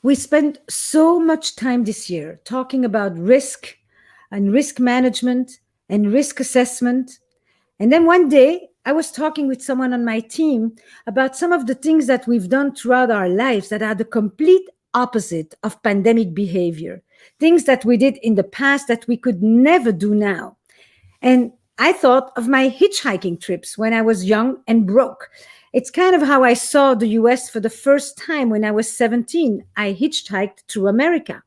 We spent so much time this year talking about risk and risk management and risk assessment. And then one day, I was talking with someone on my team about some of the things that we've done throughout our lives that are the complete opposite of pandemic behavior, things that we did in the past that we could never do now. And I thought of my hitchhiking trips when I was young and broke. It's kind of how I saw the US for the first time when I was 17. I hitchhiked through America.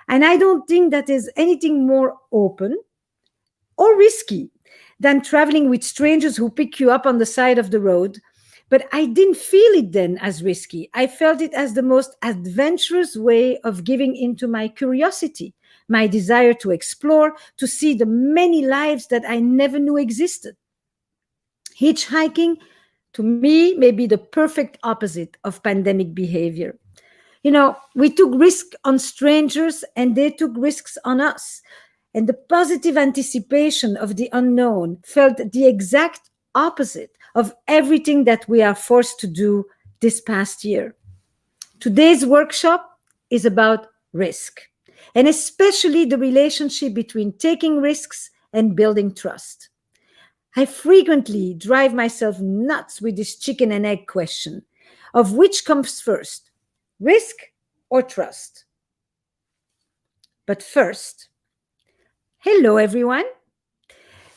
And I don't think that there's anything more open or risky than traveling with strangers who pick you up on the side of the road. But I didn't feel it then as risky. I felt it as the most adventurous way of giving into my curiosity, my desire to explore, to see the many lives that I never knew existed. Hitchhiking, to me, may be the perfect opposite of pandemic behavior. You know, we took risks on strangers and they took risks on us. And the positive anticipation of the unknown felt the exact opposite of everything that we are forced to do this past year. Today's workshop is about risk, and especially the relationship between taking risks and building trust. I frequently drive myself nuts with this chicken and egg question of which comes first, risk or trust. But first, hello everyone.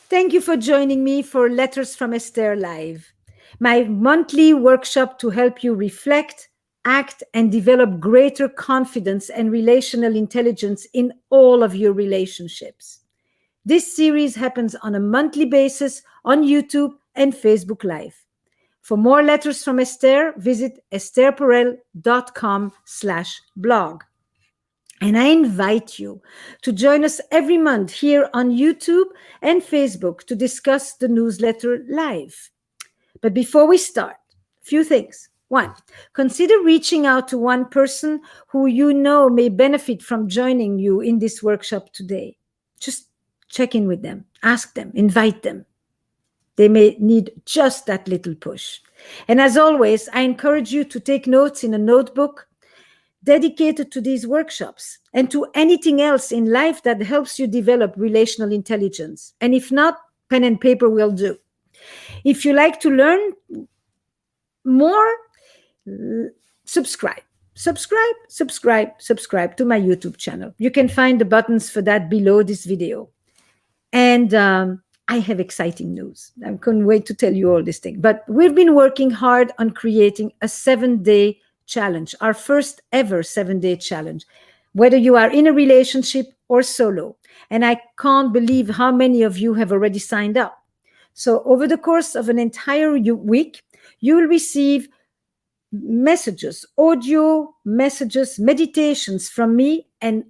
Thank you for joining me for Letters from Esther Live, my monthly workshop to help you reflect, act, and develop greater confidence and relational intelligence in all of your relationships. This series happens on a monthly basis on YouTube and Facebook Live. For more Letters from Esther, visit estherperel.com/blog. And I invite you to join us every month here on YouTube and Facebook to discuss the newsletter live. But before we start, a few things. One, consider reaching out to one person who you know may benefit from joining you in this workshop today. Just check in with them, ask them, invite them. They may need just that little push. And as always, I encourage you to take notes in a notebook dedicated to these workshops and to anything else in life that helps you develop relational intelligence. And if not, pen and paper will do. If you like to learn more, subscribe to my YouTube channel. You can find the buttons for that below this video. And I have exciting news. I couldn't wait to tell you all this thing. But we've been working hard on creating a 7-day challenge, our first ever 7-day challenge, whether you are in a relationship or solo. And I can't believe how many of you have already signed up. So over the course of an entire week, you will receive messages, audio messages, meditations from me, and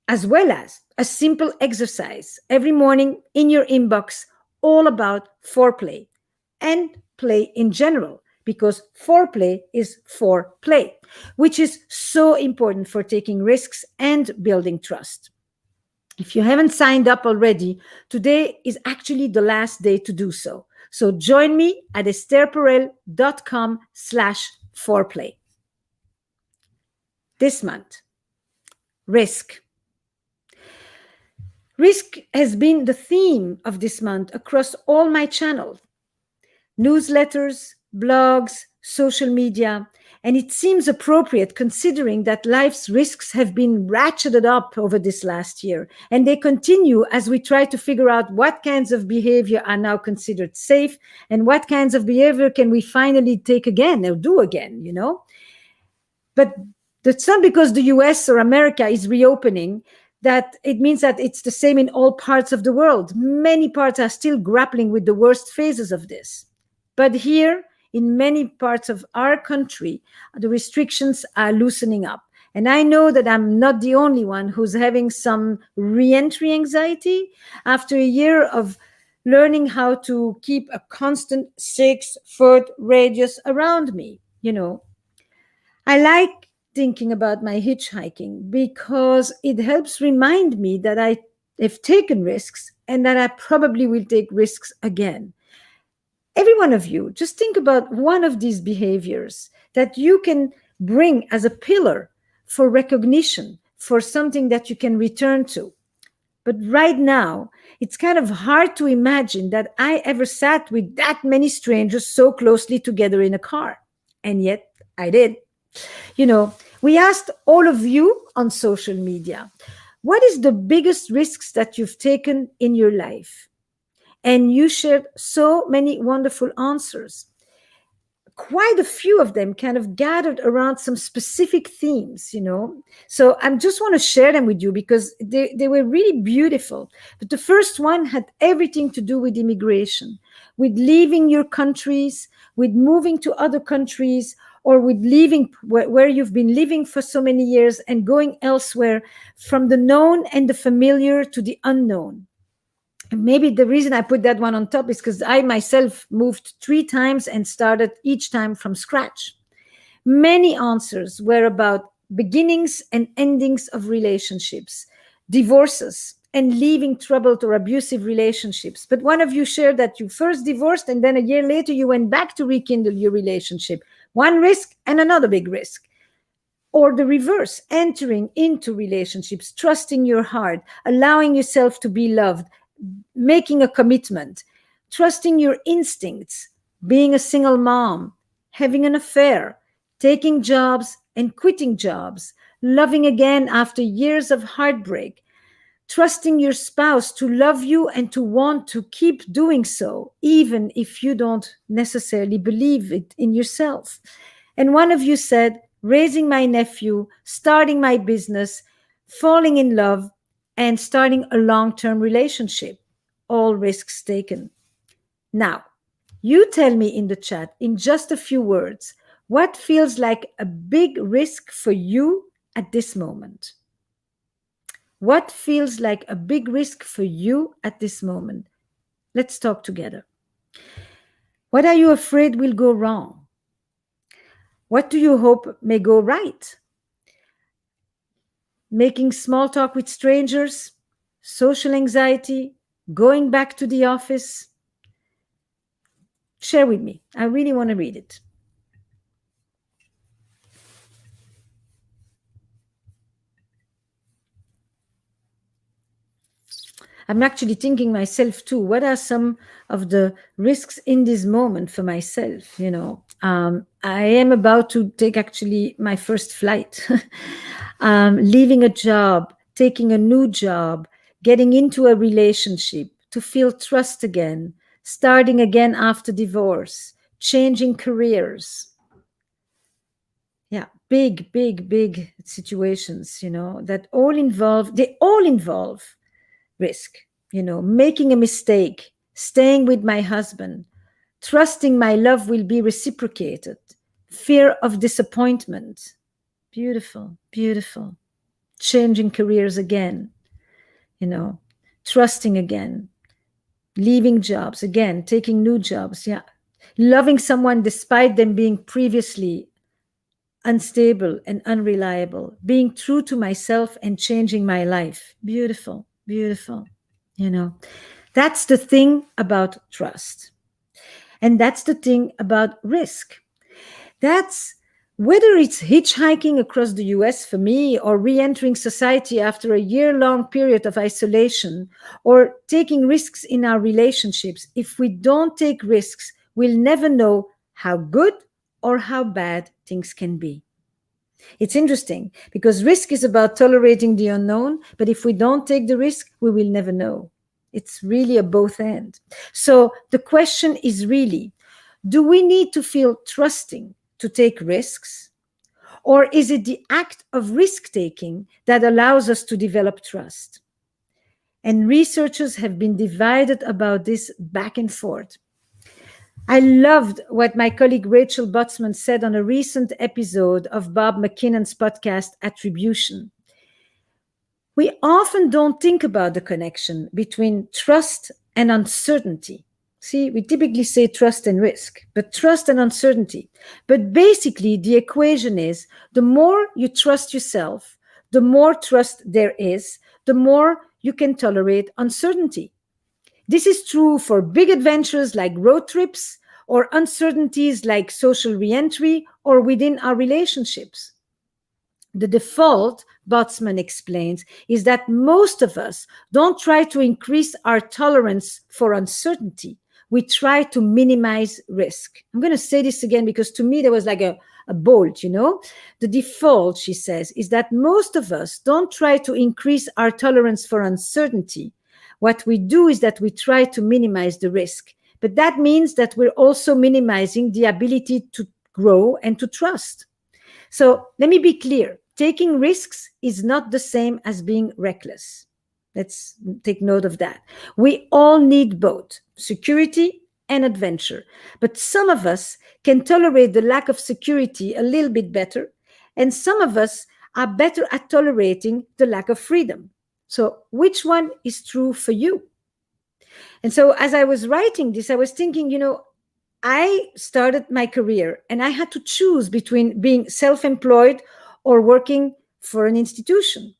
as well as a simple exercise every morning in your inbox, all about foreplay and play in general, because foreplay is for play, which is so important for taking risks and building trust. If you haven't signed up already, today is actually the last day to do so. So join me at estherperel.com/foreplay. This month, risk. Risk has been the theme of this month across all my channels, newsletters, blogs, social media, and it seems appropriate considering that life's risks have been ratcheted up over this last year, and they continue as we try to figure out what kinds of behavior are now considered safe and what kinds of behavior can we finally take again or do again, you know? But it's not because the US or America is reopening that it means that it's the same in all parts of the world. Many parts are still grappling with the worst phases of this. But here, in many parts of our country, the restrictions are loosening up. And I know that I'm not the only one who's having some re-entry anxiety after a year of learning how to keep a constant 6-foot radius around me. You know, I like thinking about my hitchhiking because it helps remind me that I have taken risks and that I probably will take risks again. Every one of you, just think about one of these behaviors that you can bring as a pillar for recognition, for something that you can return to. But right now, it's kind of hard to imagine that I ever sat with that many strangers so closely together in a car. And yet I did. You know, we asked all of you on social media, what is the biggest risks that you've taken in your life? And you shared so many wonderful answers. Quite a few of them kind of gathered around some specific themes, you know. So I just want to share them with you because they were really beautiful. But the first one had everything to do with immigration, with leaving your countries, with moving to other countries, or with leaving where you've been living for so many years and going elsewhere, from the known and the familiar to the unknown. And maybe the reason I put that one on top is because I myself moved 3 times and started each time from scratch. Many answers were about beginnings and endings of relationships, divorces, and leaving troubled or abusive relationships. But one of you shared that you first divorced and then a year later you went back to rekindle your relationship. One risk and another big risk. Or the reverse, entering into relationships, trusting your heart, allowing yourself to be loved, making a commitment, trusting your instincts, being a single mom, having an affair, taking jobs and quitting jobs, loving again after years of heartbreak, trusting your spouse to love you and to want to keep doing so, even if you don't necessarily believe it in yourself. And one of you said, raising my nephew, starting my business, falling in love, and starting a long-term relationship. All risks taken. Now, you tell me in the chat, in just a few words, what feels like a big risk for you at this moment? What feels like a big risk for you at this moment? Let's talk together. What are you afraid will go wrong? What do you hope may go right? Making small talk with strangers, social anxiety, going back to the office. Share with me. I really want to read it. I'm actually thinking myself too, what are some of the risks in this moment for myself? You know, I am about to take actually my first flight, leaving a job, taking a new job, getting into a relationship, to feel trust again, starting again after divorce, changing careers. Yeah, big situations, you know, that they all involve risk, you know, making a mistake, staying with my husband, trusting my love will be reciprocated, fear of disappointment. Beautiful, beautiful. Changing careers again, you know, trusting again, leaving jobs again, taking new jobs. Yeah. Loving someone despite them being previously unstable and unreliable, being true to myself and changing my life. Beautiful, beautiful. You know, that's the thing about trust. And that's the thing about risk. That's whether it's hitchhiking across the US for me, or re entering society after a year-long period of isolation, or taking risks in our relationships. If we don't take risks, we'll never know how good or how bad things can be. It's interesting because risk is about tolerating the unknown, but if we don't take the risk, we will never know. It's really a both end. So the question is really, do we need to feel trusting to take risks? Or is it the act of risk taking that allows us to develop trust? And researchers have been divided about this back and forth. I loved what my colleague Rachel Botsman said on a recent episode of Bob McKinnon's podcast, Attribution. We often don't think about the connection between trust and uncertainty. See, we typically say trust and risk, but trust and uncertainty. But basically, the equation is the more you trust yourself, the more trust there is, the more you can tolerate uncertainty. This is true for big adventures like road trips, or uncertainties like social reentry, or within our relationships. The default, Botsman explains, is that most of us don't try to increase our tolerance for uncertainty. We try to minimize risk. I'm going to say this again because to me there was like a bolt, you know. The default, she says, is that most of us don't try to increase our tolerance for uncertainty. What we do is that we try to minimize the risk. But that means that we're also minimizing the ability to grow and to trust. So let me be clear. Taking risks is not the same as being reckless. Let's take note of that. We all need both security and adventure. But some of us can tolerate the lack of security a little bit better, and some of us are better at tolerating the lack of freedom. So which one is true for you? And so as I was writing this, I was thinking, you know, I started my career and I had to choose between being self-employed or working for an institution.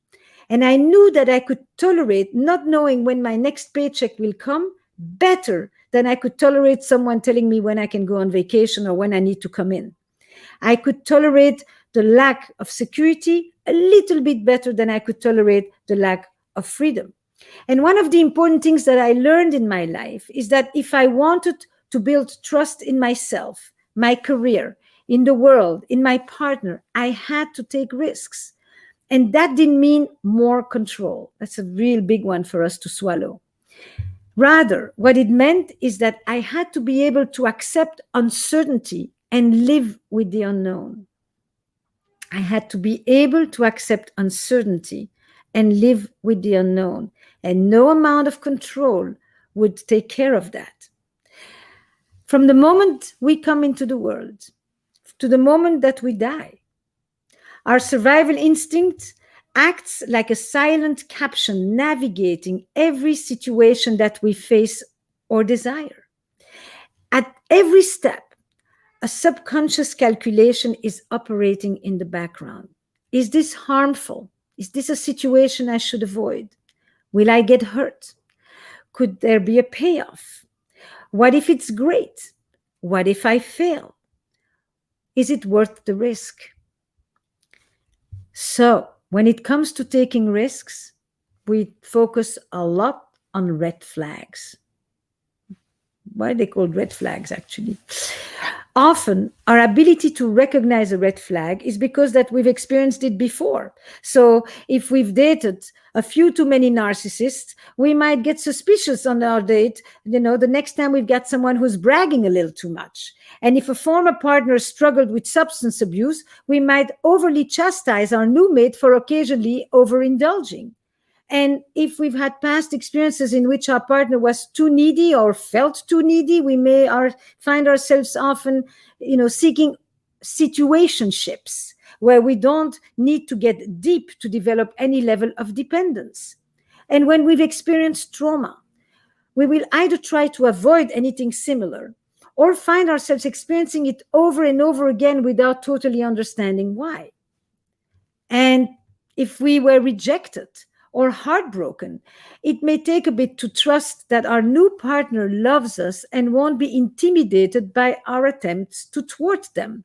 And I knew that I could tolerate not knowing when my next paycheck will come better than I could tolerate someone telling me when I can go on vacation or when I need to come in. I could tolerate the lack of security a little bit better than I could tolerate the lack of freedom. And one of the important things that I learned in my life is that if I wanted to build trust in myself, my career, in the world, in my partner, I had to take risks. And that didn't mean more control. That's a real big one for us to swallow. Rather, what it meant is that I had to be able to accept uncertainty and live with the unknown. I had to be able to accept uncertainty and live with the unknown. And no amount of control would take care of that. From the moment we come into the world to the moment that we die, our survival instinct acts like a silent caption navigating every situation that we face or desire. At every step, a subconscious calculation is operating in the background. Is this harmful? Is this a situation I should avoid? Will I get hurt? Could there be a payoff? What if it's great? What if I fail? Is it worth the risk? So, when it comes to taking risks, we focus a lot on red flags. Why are they called red flags, actually? Often, our ability to recognize a red flag is because that we've experienced it before. So if we've dated a few too many narcissists, we might get suspicious on our date, you know, the next time we've got someone who's bragging a little too much. And if a former partner struggled with substance abuse, we might overly chastise our new mate for occasionally overindulging. And if we've had past experiences in which our partner was too needy or felt too needy, we may find ourselves often, you know, seeking situationships where we don't need to get deep to develop any level of dependence. And when we've experienced trauma, we will either try to avoid anything similar or find ourselves experiencing it over and over again without totally understanding why. And if we were rejected or heartbroken, it may take a bit to trust that our new partner loves us and won't be intimidated by our attempts to thwart them.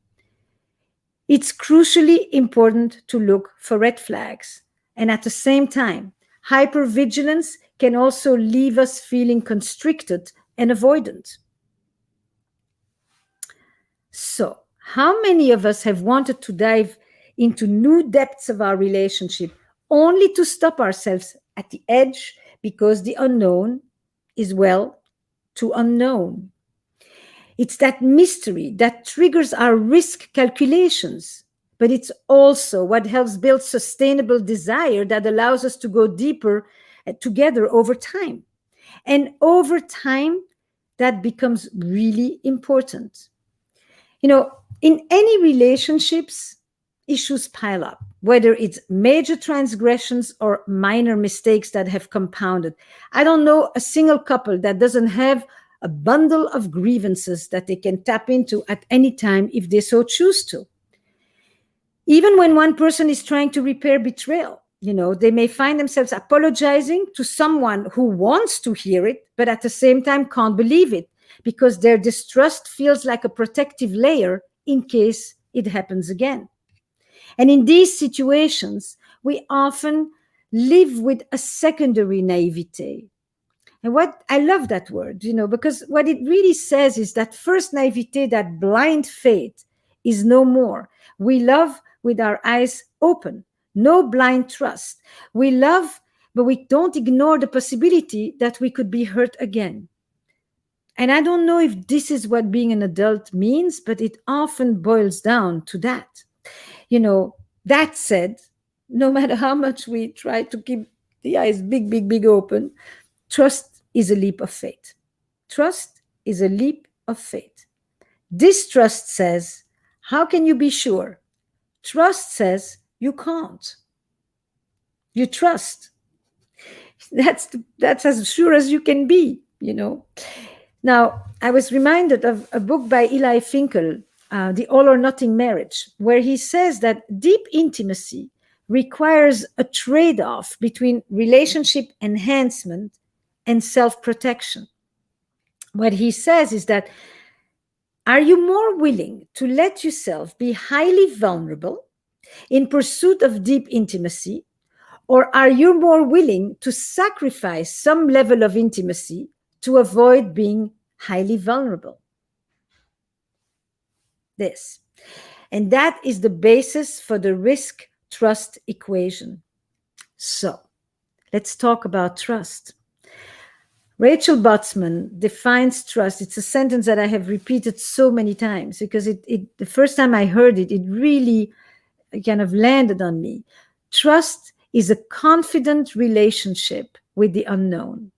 It's crucially important to look for red flags. And at the same time, hypervigilance can also leave us feeling constricted and avoidant. So, how many of us have wanted to dive into new depths of our relationship only to stop ourselves at the edge because the unknown is, well, too unknown? It's that mystery that triggers our risk calculations, but it's also what helps build sustainable desire that allows us to go deeper together over time. And over time, that becomes really important. You know, in any relationships, issues pile up, whether it's major transgressions or minor mistakes that have compounded. I don't know a single couple that doesn't have a bundle of grievances that they can tap into at any time if they so choose to. Even when one person is trying to repair betrayal, you know, they may find themselves apologizing to someone who wants to hear it, but at the same time can't believe it because their distrust feels like a protective layer in case it happens again. And in these situations, we often live with a secondary naivete. And what I love that word, because what it really says is that first naivete, that blind faith, is no more. We love with our eyes open, no blind trust. We love, but we don't ignore the possibility that we could be hurt again. And I don't know if this is what being an adult means, but it often boils down to that. That said, no matter how much we try to keep the eyes big, big, big open, trust is a leap of faith. Trust is a leap of faith. Distrust says, how can you be sure? Trust says, you can't. You trust. That's as sure as you can be. Now, I was reminded of a book by Eli Finkel, The All or Nothing Marriage, where he says that deep intimacy requires a trade-off between relationship enhancement and self-protection. What he says is that, are you more willing to let yourself be highly vulnerable in pursuit of deep intimacy, or are you more willing to sacrifice some level of intimacy to avoid being highly vulnerable? This. And that is the basis for the risk-trust equation. So, let's talk about trust. Rachel Botsman defines trust. It's a sentence that I have repeated so many times because the first time I heard it, it really kind of landed on me. Trust is a confident relationship with the unknown.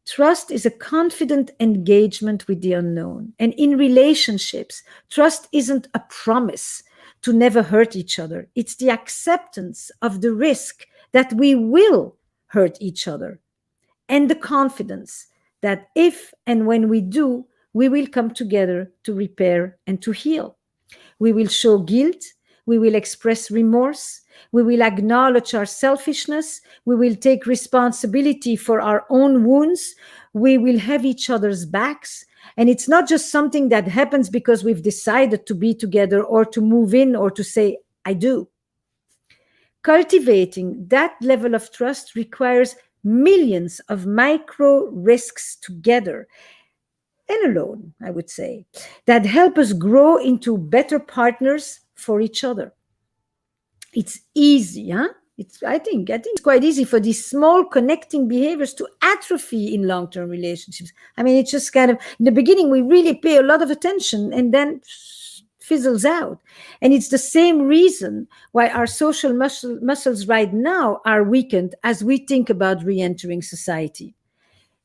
Trust is a confident engagement with the unknown. And in relationships, trust isn't a promise to never hurt each other. It's the acceptance of the risk that we will hurt each other, and the confidence that if and when we do, we will come together to repair and to heal. We will show guilt. We will express remorse. We will acknowledge our selfishness. We will take responsibility for our own wounds. We will have each other's backs. And it's not just something that happens because we've decided to be together or to move in or to say, I do. Cultivating that level of trust requires millions of micro risks together and alone, I would say, that help us grow into better partners for each other. It's easy, huh? I think it's quite easy for these small connecting behaviors to atrophy in long-term relationships. I mean, it's just kind of, in the beginning, we really pay a lot of attention and then fizzles out. And it's the same reason why our social muscles right now are weakened as we think about re-entering society.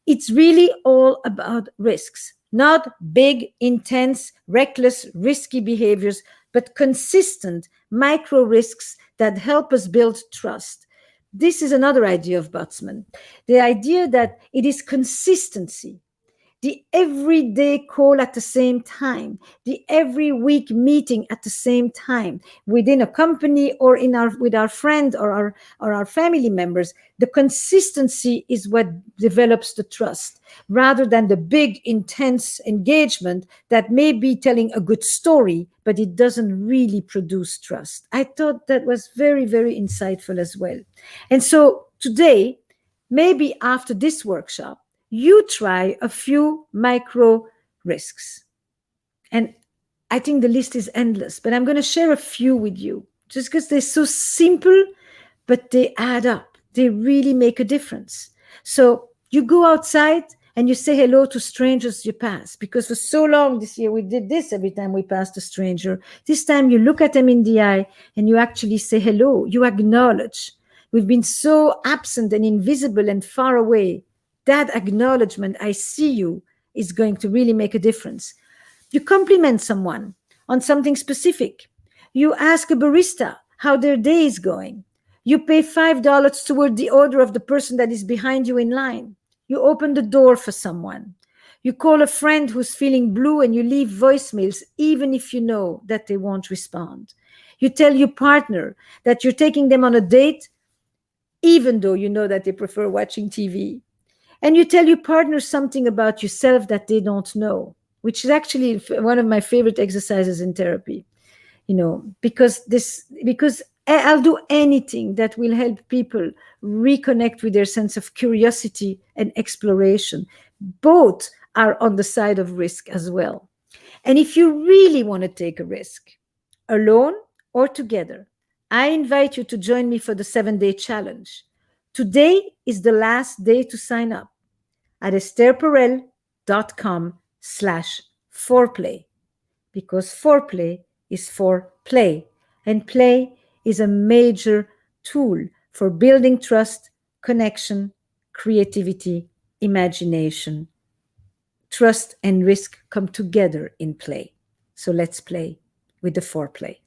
It's really all about risks, not big, intense, reckless, risky behaviors, but consistent micro risks that help us build trust. This is another idea of Botsman, the idea that it is consistency, the everyday call at the same time, the every week meeting at the same time within a company or with our friend or our family members. The consistency is what develops the trust rather than the big intense engagement that may be telling a good story, but it doesn't really produce trust. I thought that was very, very insightful as well. And so today, maybe after this workshop, you try a few micro risks. And I think the list is endless, but I'm going to share a few with you just because they're so simple, but they add up. They really make a difference. So you go outside and you say hello to strangers you pass, because for so long this year we did this every time we passed a stranger. This time you look at them in the eye and you actually say hello. You acknowledge. We've been so absent and invisible and far away. That acknowledgement, I see you, is going to really make a difference. You compliment someone on something specific. You ask a barista how their day is going. You pay $5 toward the order of the person that is behind you in line. You open the door for someone. You call a friend who's feeling blue and you leave voicemails even if you know that they won't respond. You tell your partner that you're taking them on a date even though you know that they prefer watching TV. And you tell your partner something about yourself that they don't know, which is actually one of my favorite exercises in therapy. because I'll do anything that will help people reconnect with their sense of curiosity and exploration. Both are on the side of risk as well. And if you really want to take a risk, alone or together, I invite you to join me for the 7-day challenge. Today is the last day to sign up at estherperel.com/foreplay, because foreplay is for play, and play is a major tool for building trust, connection, creativity, imagination. Trust and risk come together in play. So let's play with the foreplay.